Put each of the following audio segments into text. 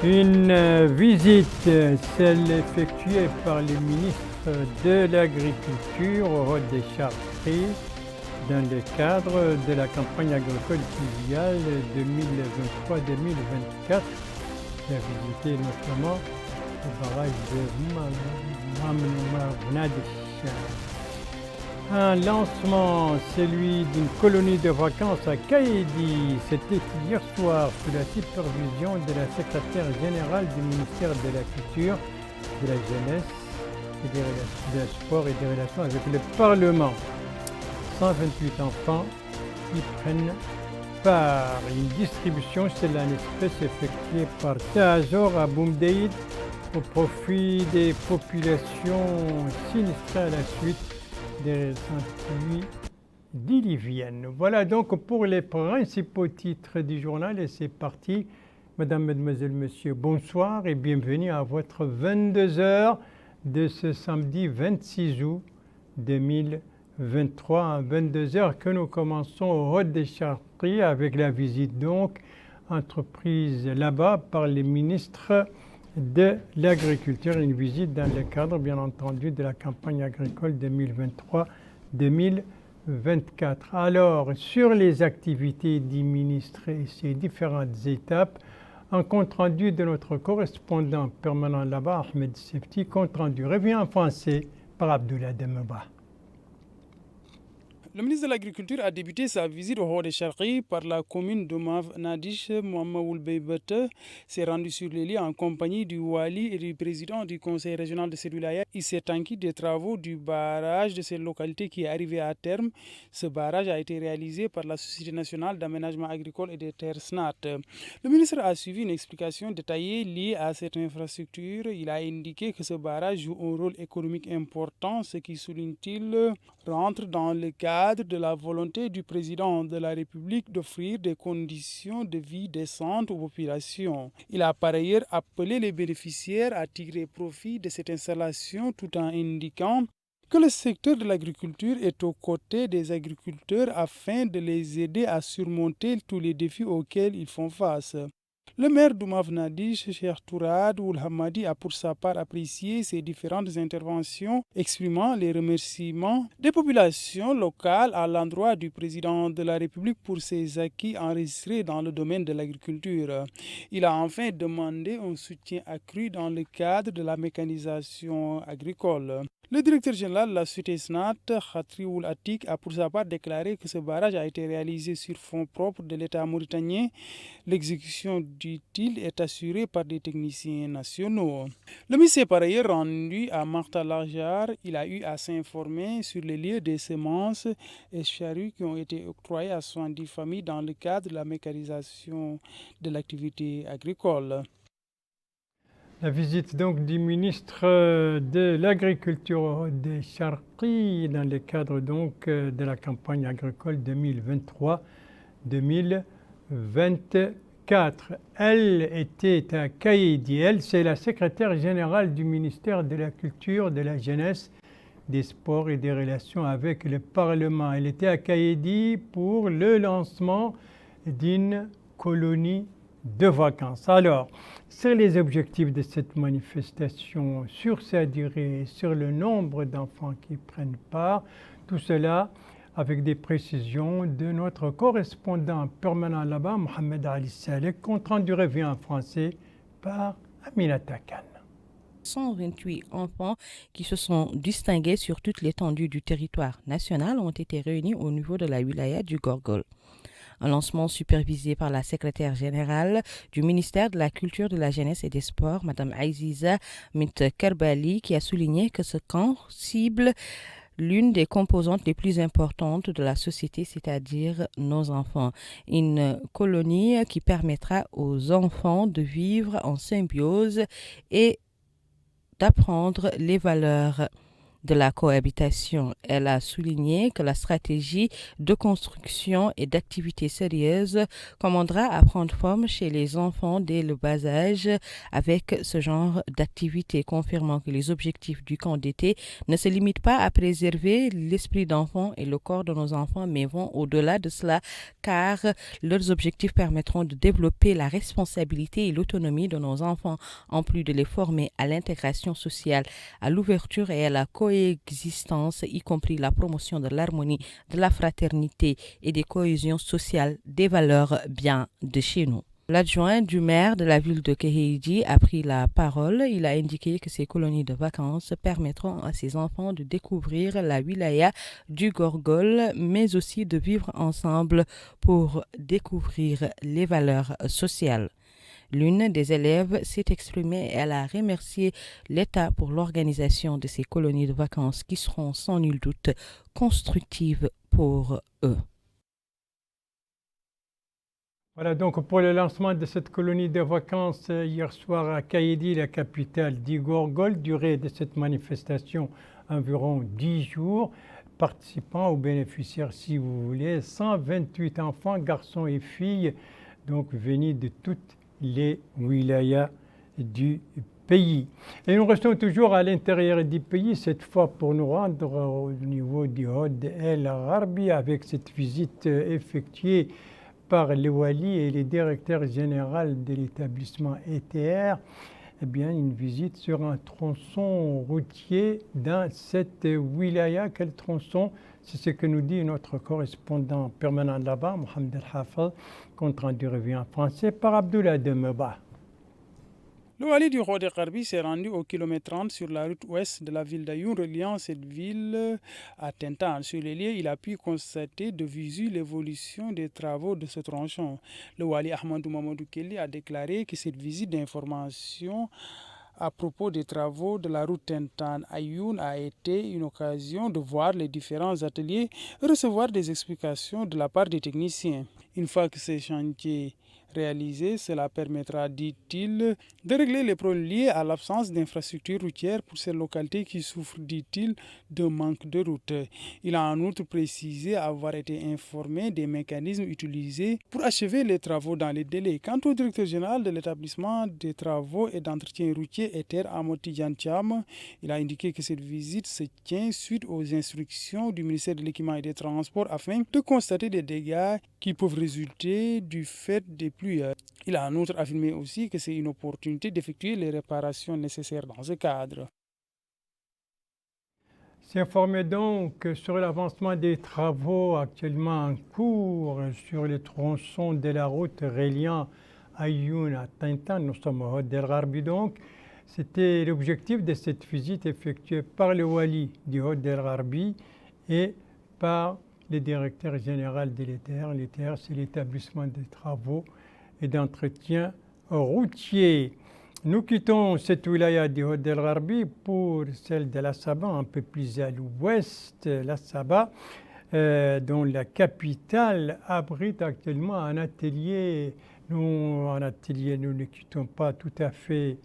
Une visite, celle effectuée par le ministre de l'Agriculture au Rôde des Chartries dans le cadre de la campagne agricole pluviale 2023-2024. Il a visité notamment le barrage de Mamnadish. Un lancement, celui d'une colonie de vacances à Kaïdi. C'était hier soir sous la supervision de la secrétaire générale du ministère de la Culture, de la Jeunesse, et des Sports et des Relations avec le Parlement. 128 enfants y prennent part. Une distribution, c'est la espèce effectuée par Tahazor à Boumdeïd au profit des populations sinistrées à la suite des récentes pluies diluviennes. Voilà donc pour les principaux titres du journal et c'est parti. Madame, mademoiselle, monsieur, bonsoir et bienvenue à votre 22h de ce samedi 26 août 2023. 22h que nous commençons au Rôde des Chartries avec la visite donc entreprise là-bas par les ministres de l'agriculture, une visite dans le cadre bien entendu de la campagne agricole 2023-2024. Alors, sur les activités du ministre et ses différentes étapes, un compte rendu de notre correspondant permanent là-bas, Ahmed Sefti, compte rendu revient en français par Abdoulaye Demeba. Le ministre de l'Agriculture a débuté sa visite au Rôde des Chartries par la commune de Mamnadish. Mohamed Oulbeibete s'est rendu sur les lieux en compagnie du Wali et du président du conseil régional de cette wilaya. Il s'est enquis des travaux du barrage de cette localité qui est arrivé à terme. Ce barrage a été réalisé par la Société nationale d'aménagement agricole et des terres SNAT. Le ministre a suivi une explication détaillée liée à cette infrastructure. Il a indiqué que ce barrage joue un rôle économique important, ce qui, souligne-t-il, rentre dans le cadre de la volonté du président de la République d'offrir des conditions de vie décentes aux populations. Il a par ailleurs appelé les bénéficiaires à tirer profit de cette installation tout en indiquant que le secteur de l'agriculture est aux côtés des agriculteurs afin de les aider à surmonter tous les défis auxquels ils font face. Le maire d'Oumavnadish, Cheikh Tourad Ould Hamadi, a pour sa part apprécié ces différentes interventions, exprimant les remerciements des populations locales à l'endroit du président de la République pour ses acquis enregistrés dans le domaine de l'agriculture. Il a enfin demandé un soutien accru dans le cadre de la mécanisation agricole. Le directeur général de la société SNAT, Khatri Ould Atik, a pour sa part déclaré que ce barrage a été réalisé sur fonds propres de l'État mauritanien. L'exécution, dit-il, est assurée par des techniciens nationaux. Le ministre s'est par ailleurs rendu à Marta Larjar. Il a eu à s'informer sur les lieux des semences et charrues qui ont été octroyées à 70 familles dans le cadre de la mécanisation de l'activité agricole. La visite donc du ministre de l'Agriculture des Chartries dans le cadre donc de la campagne agricole 2023-2024. Elle était à Kaïdi. Elle, c'est la secrétaire générale du ministère de la Culture, de la Jeunesse, des Sports et des Relations avec le Parlement. Elle était à Kaïdi pour le lancement d'une colonie de vacances. Alors, sur les objectifs de cette manifestation, sur sa durée, sur le nombre d'enfants qui prennent part, tout cela avec des précisions de notre correspondant permanent là-bas, Mohamed Ali Saleh, compte rendu revient en français par Aminata Khan. 128 enfants qui se sont distingués sur toute l'étendue du territoire national ont été réunis au niveau de la wilaya du Gorgol. Un lancement supervisé par la secrétaire générale du ministère de la Culture, de la Jeunesse et des Sports, Mme Aziza Mint Kerbali, qui a souligné que ce camp cible l'une des composantes les plus importantes de la société, c'est-à-dire nos enfants. Une colonie qui permettra aux enfants de vivre en symbiose et d'apprendre les valeurs de la cohabitation. Elle a souligné que la stratégie de construction et d'activité sérieuse commandera à prendre forme chez les enfants dès le bas âge avec ce genre d'activité, confirmant que les objectifs du camp d'été ne se limitent pas à préserver l'esprit d'enfant et le corps de nos enfants, mais vont au-delà de cela, car leurs objectifs permettront de développer la responsabilité et l'autonomie de nos enfants, en plus de les former à l'intégration sociale, à l'ouverture et à la coexistence, y compris la promotion de l'harmonie, de la fraternité et des cohésions sociales, des valeurs bien de chez nous. L'adjoint du maire de la ville de Kéhédi a pris la parole. Il a indiqué que ces colonies de vacances permettront à ses enfants de découvrir la wilaya du Gorgol, mais aussi de vivre ensemble pour découvrir les valeurs sociales. L'une des élèves s'est exprimée et elle a remercié l'État pour l'organisation de ces colonies de vacances qui seront sans nul doute constructives pour eux. Voilà donc pour le lancement de cette colonie de vacances hier soir à Kaïdi, la capitale du Gorgol. Durée de cette manifestation environ 10 jours. Participants ou bénéficiaires si vous voulez, 128 enfants, garçons et filles, donc venus de toutes les wilayas du pays. Et nous restons toujours à l'intérieur du pays, cette fois pour nous rendre au niveau du Hod El Gharbi avec cette visite effectuée par le Wali et les directeurs généraux de l'établissement ETR. Eh bien, une visite sur un tronçon routier dans cette wilaya. Quel tronçon? C'est ce que nous dit notre correspondant permanent là-bas, Mohamed El Hafez, compte rendu revue en français par Abdullah Demeba. Le Wali du Hod El Gharbi s'est rendu au kilomètre 30 sur la route ouest de la ville d'Ayoun, reliant cette ville à Tintan. Sur les lieux, il a pu constater de visu l'évolution des travaux de ce tronçon. Le Wali Ahmadou Mamadou Kelly a déclaré que cette visite d'information à propos des travaux de la route Tintan-Ayoun a été une occasion de voir les différents ateliers et recevoir des explications de la part des techniciens. Une fois que ces chantiers réalisés, cela permettra, dit-il, de régler les problèmes liés à l'absence d'infrastructures routières pour ces localités qui souffrent, dit-il, de manque de route. Il a en outre précisé avoir été informé des mécanismes utilisés pour achever les travaux dans les délais. Quant au directeur général de l'établissement des travaux et d'entretien routier ETER, Amoti Yantiam, il a indiqué que cette visite se tient suite aux instructions du ministère de l'Équipement et des Transports afin de constater des dégâts qui peuvent résulter du fait des pluies. Il a en outre affirmé aussi que c'est une opportunité d'effectuer les réparations nécessaires dans ce cadre. S'informer donc sur l'avancement des travaux actuellement en cours sur les tronçons de la route reliant Ayoun à Tintan. Nous sommes au Hod El Gharbi donc. C'était l'objectif de cette visite effectuée par le Wali du Hod El Gharbi et par le directeur général de l'ETR. L'ETR, c'est l'établissement des travaux et d'entretien routier. Nous quittons cette wilaya du Hod El Gharbi pour celle de la Saba, un peu plus à l'ouest. La Saba, dont la capitale abrite actuellement un atelier. Nous ne quittons pas tout à fait.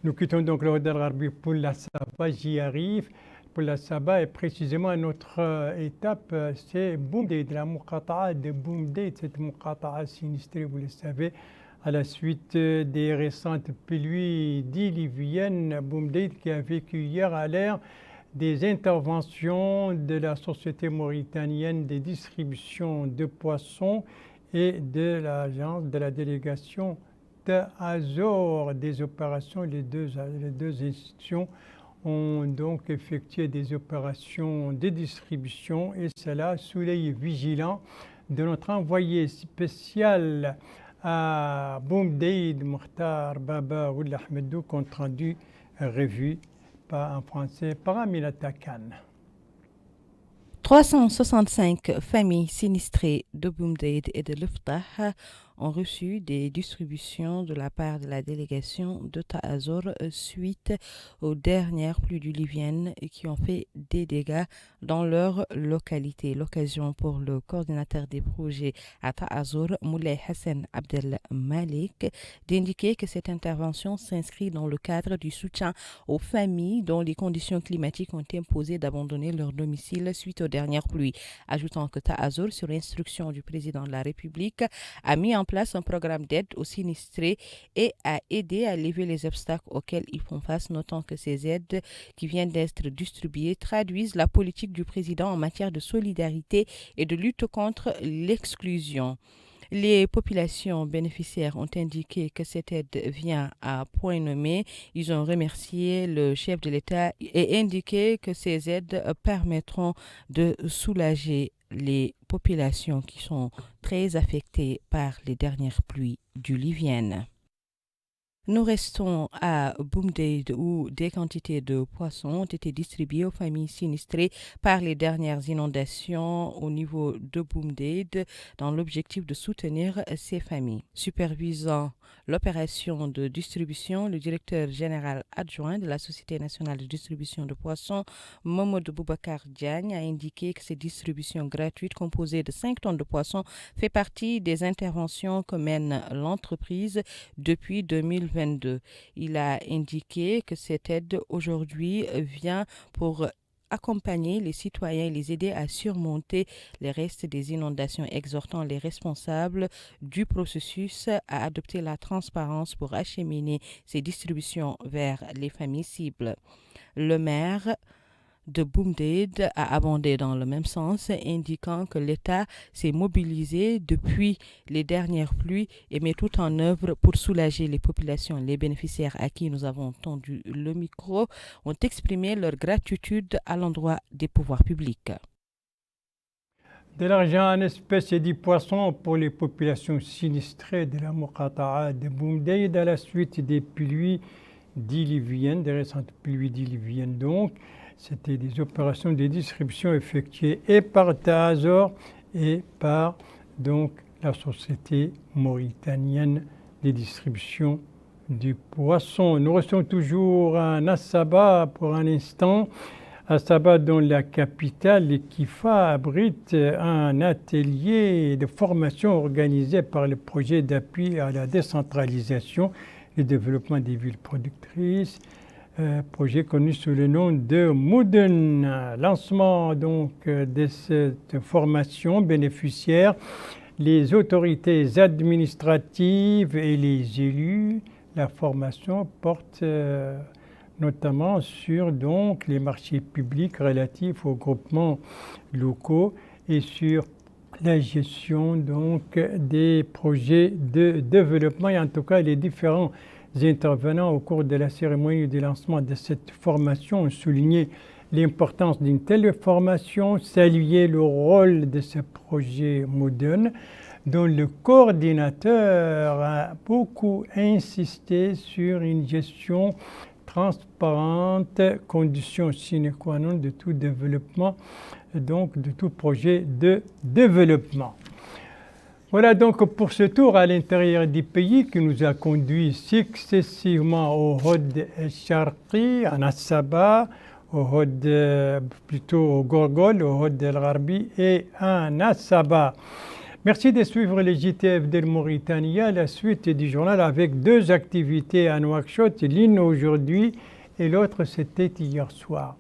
Nous quittons donc le Hod El Gharbi pour la Saba, j'y arrive. Pour la Saba et précisément notre étape, c'est Boumdeid, la Muqata'a de Boumdeid, cette Muqata'a sinistrée, vous le savez, à la suite des récentes pluies diluviennes. Boumdeid qui a vécu hier à l'ère des interventions de la Société mauritanienne de distribution de poissons et de l'agence de la délégation d'Azor des opérations. Les deux institutions ont donc effectué des opérations de distribution et cela sous l'œil vigilant de notre envoyé spécial à Boumdeid, Mokhtar Baba Ould Ahmedou, compte rendu revu en français par Aminata Khan. 365 familles sinistrées de Boumdeid et de Luftah ont reçu des distributions de la part de la délégation de Taazur suite aux dernières pluies diluviennes qui ont fait des dégâts dans leur localité. L'occasion pour le coordinateur des projets à Taazur, Moulay Hassan Abdel Malik, d'indiquer que cette intervention s'inscrit dans le cadre du soutien aux familles dont les conditions climatiques ont imposé d'abandonner leur domicile suite aux dernières pluies, ajoutant que Taazur, sur instruction du président de la République, a mis en place un programme d'aide aux sinistrés et a aidé à lever les obstacles auxquels ils font face, notant que ces aides qui viennent d'être distribuées traduisent la politique du président en matière de solidarité et de lutte contre l'exclusion. Les populations bénéficiaires ont indiqué que cette aide vient à point nommé. Ils ont remercié le chef de l'État et indiqué que ces aides permettront de soulager les populations qui sont très affectées par les dernières pluies diluviennes. Nous restons à Boumdeid où des quantités de poissons ont été distribuées aux familles sinistrées par les dernières inondations au niveau de Boumdeid dans l'objectif de soutenir ces familles. Supervisant l'opération de distribution, le directeur général adjoint de la Société nationale de distribution de poissons, Mamadou Boubacar Diagne, a indiqué que cette distribution gratuite composée de 5 tonnes de poissons fait partie des interventions que mène l'entreprise depuis 2022. Il a indiqué que cette aide aujourd'hui vient pour accompagner les citoyens et les aider à surmonter les restes des inondations, exhortant les responsables du processus à adopter la transparence pour acheminer ces distributions vers les familles cibles. Le maire de Boumdeid a abondé dans le même sens, indiquant que l'État s'est mobilisé depuis les dernières pluies et met tout en œuvre pour soulager les populations. Les bénéficiaires à qui nous avons tendu le micro ont exprimé leur gratitude à l'endroit des pouvoirs publics. De l'argent en espèces et du poisson pour les populations sinistrées de la Muqata'a de Boumdeid à la suite des pluies diluviennes, des récentes pluies diluviennes donc. C'était des opérations de distribution effectuées et par Taazur et par donc la Société mauritanienne de distribution du poisson. Nous restons toujours à Nassaba pour un instant. Nassaba, dont la capitale, Kifa, abrite un atelier de formation organisé par le projet d'appui à la décentralisation et développement des villes productrices. Projet connu sous le nom de Mouden. Lancement donc de cette formation bénéficiaire, les autorités administratives et les élus. La formation porte notamment sur donc les marchés publics relatifs aux groupements locaux et sur la gestion donc des projets de développement et en tout cas les différents intervenants au cours de la cérémonie de lancement de cette formation ont souligné l'importance d'une telle formation, salué le rôle de ce projet moderne, dont le coordinateur a beaucoup insisté sur une gestion transparente, condition sine qua non de tout développement, donc de tout projet de développement. Voilà donc pour ce tour à l'intérieur du pays qui nous a conduit successivement au Hod el-Sharqi, à Nassaba, au Hod, plutôt au Gorgol, au Hod el-Gharbi et à Nassaba. Merci de suivre les JTF de Mauritanie, la suite du journal avec deux activités à Nouakchott, l'une aujourd'hui et l'autre c'était hier soir.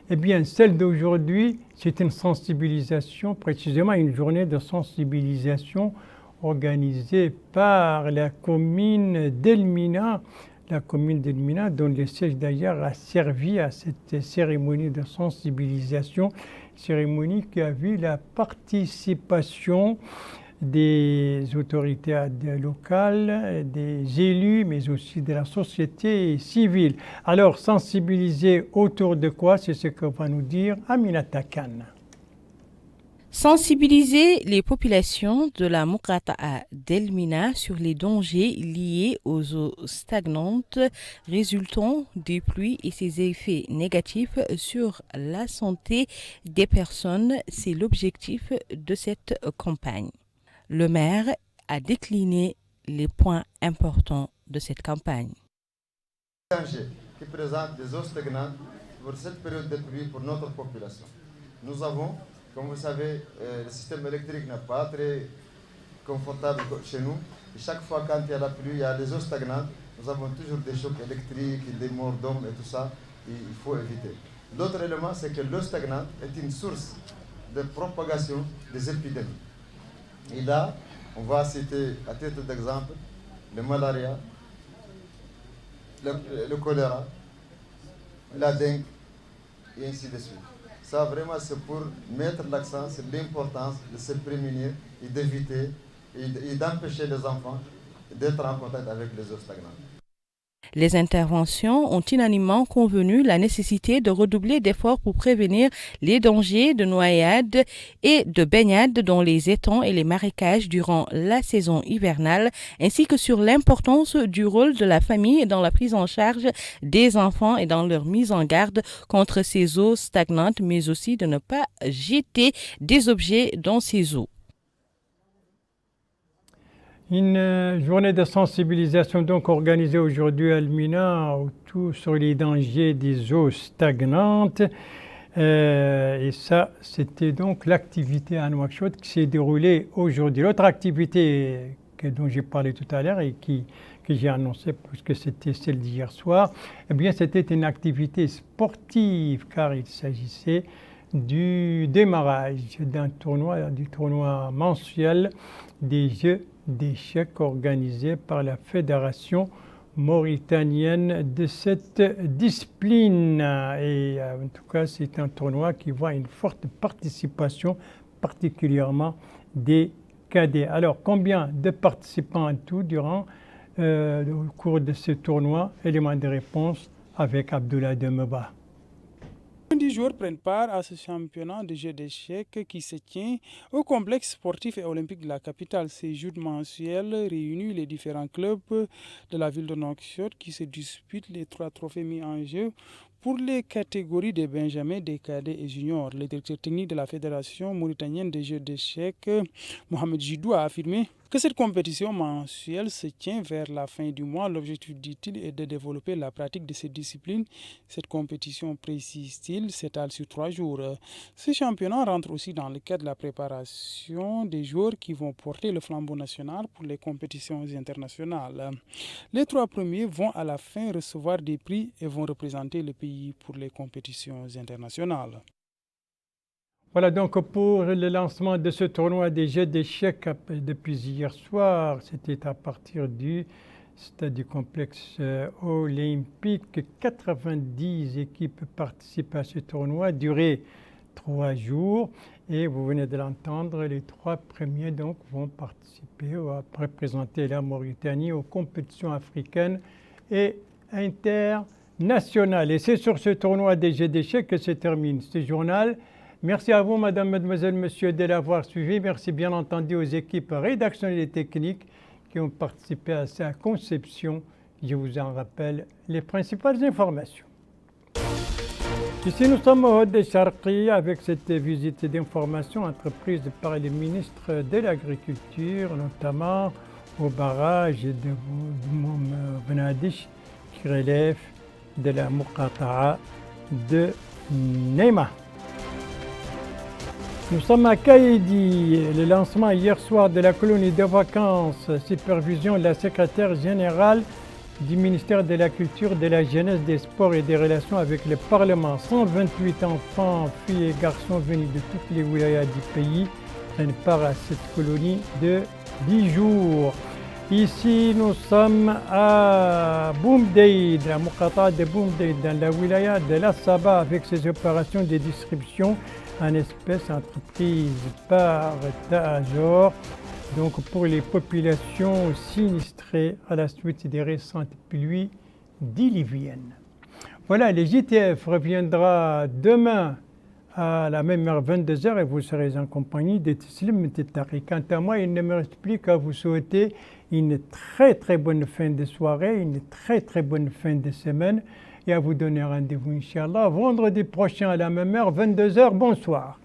Eh bien, celle d'aujourd'hui, c'est une sensibilisation, précisément une journée de sensibilisation organisée par la commune d'Elmina, dont le siège d'ailleurs a servi à cette cérémonie de sensibilisation, cérémonie qui a vu la participation des autorités locales, des élus, mais aussi de la société civile. Alors, sensibiliser autour de quoi? C'est ce que va nous dire Aminata Khan. Sensibiliser les populations de la Muqata'a d'Elmina sur les dangers liés aux eaux stagnantes résultant des pluies et ses effets négatifs sur la santé des personnes, c'est l'objectif de cette campagne. Le maire a décliné les points importants de cette campagne. Qui présente des eaux stagnantes pour cette période de pluie pour notre population. Nous avons, comme vous savez, le système électrique n'est pas très confortable chez nous. Et chaque fois quand il y a la pluie, il y a des eaux stagnantes. Nous avons toujours des chocs électriques, des morts d'hommes et tout ça. Et il faut éviter. L'autre élément, c'est que l'eau stagnante est une source de propagation des épidémies. Et là, on va citer à titre d'exemple le malaria, le choléra, la dengue, et ainsi de suite. Ça, vraiment, c'est pour mettre l'accent sur l'importance de se prémunir et d'éviter et d'empêcher les enfants d'être en contact avec les eaux stagnantes. Les interventions ont unanimement convenu la nécessité de redoubler d'efforts pour prévenir les dangers de noyade et de baignade dans les étangs et les marécages durant la saison hivernale, ainsi que sur l'importance du rôle de la famille dans la prise en charge des enfants et dans leur mise en garde contre ces eaux stagnantes, mais aussi de ne pas jeter des objets dans ces eaux. Une journée de sensibilisation donc organisée aujourd'hui à Elmina sur les dangers des eaux stagnantes. Et ça, c'était donc l'activité à Nouakchott qui s'est déroulée aujourd'hui. L'autre activité dont j'ai parlé tout à l'heure et que j'ai annoncé puisque c'était celle d'hier soir, eh bien c'était une activité sportive car il s'agissait du démarrage du tournoi mensuel des Jeux d'échecs organisé par la Fédération mauritanienne de cette discipline. Et en tout cas, c'est un tournoi qui voit une forte participation, particulièrement des cadets. Alors, combien de participants en tout durant le cours de ce tournoi? Élément de réponse avec Abdoulaye Demeba. 10 joueurs prennent part à ce championnat de jeux d'échecs qui se tient au complexe sportif et olympique de la capitale. Ces Jeux mensuels réunissent les différents clubs de la ville de Nouakchott qui se disputent les 3 trophées mis en jeu pour les catégories des benjamins, des cadets et juniors. Le directeur technique de la Fédération mauritanienne des jeux d'échecs, Mohamed Jidou, a affirmé que cette compétition mensuelle se tient vers la fin du mois. L'objectif, dit-il, est de développer la pratique de cette discipline. Cette compétition, précise-t-il, s'étale sur 3 jours. Ce championnat rentre aussi dans le cadre de la préparation des joueurs qui vont porter le flambeau national pour les compétitions internationales. Les 3 premiers vont à la fin recevoir des prix et vont représenter le pays pour les compétitions internationales. Voilà donc pour le lancement de ce tournoi des Jeux d'échecs depuis hier soir. C'était à partir du stade du complexe olympique. 90 équipes participent à ce tournoi, duré 3 jours. Et vous venez de l'entendre, les 3 premiers donc vont participer à représenter la Mauritanie aux compétitions africaines et internationales. Et c'est sur ce tournoi des Jeux d'échecs que se termine ce journal. Merci à vous, madame, mademoiselle, monsieur, de l'avoir suivi. Merci bien entendu aux équipes rédactionnelles et techniques qui ont participé à sa conception. Je vous en rappelle les principales informations. Ici, nous sommes au Hod Charqi avec cette visite d'information entreprise par les ministres de l'Agriculture, notamment au barrage de Venadish qui relève de la Muqata'a de Neima. Nous sommes à Kaïdi, le lancement hier soir de la colonie de vacances, supervision de la secrétaire générale du ministère de la Culture, de la Jeunesse, des Sports et des Relations avec le Parlement. 128 enfants, filles et garçons venus de toutes les wilayas du pays prennent part à cette colonie de 10 jours. Ici, nous sommes à Boumdeid, la Muqata'a de Boumdeid, dans la wilaya de la Saba, avec ses opérations de distribution en espèces entreprises par Ta'ajor, donc pour les populations sinistrées à la suite des récentes pluies diluviennes. Voilà, le JTF reviendra demain à la même heure, 22h, et vous serez en compagnie de Tislim Titari. Quant à moi, il ne me reste plus qu'à vous souhaiter une très bonne fin de soirée, une très bonne fin de semaine, et à vous donner rendez-vous, Inch'Allah, vendredi prochain à la même heure, 22h. Bonsoir.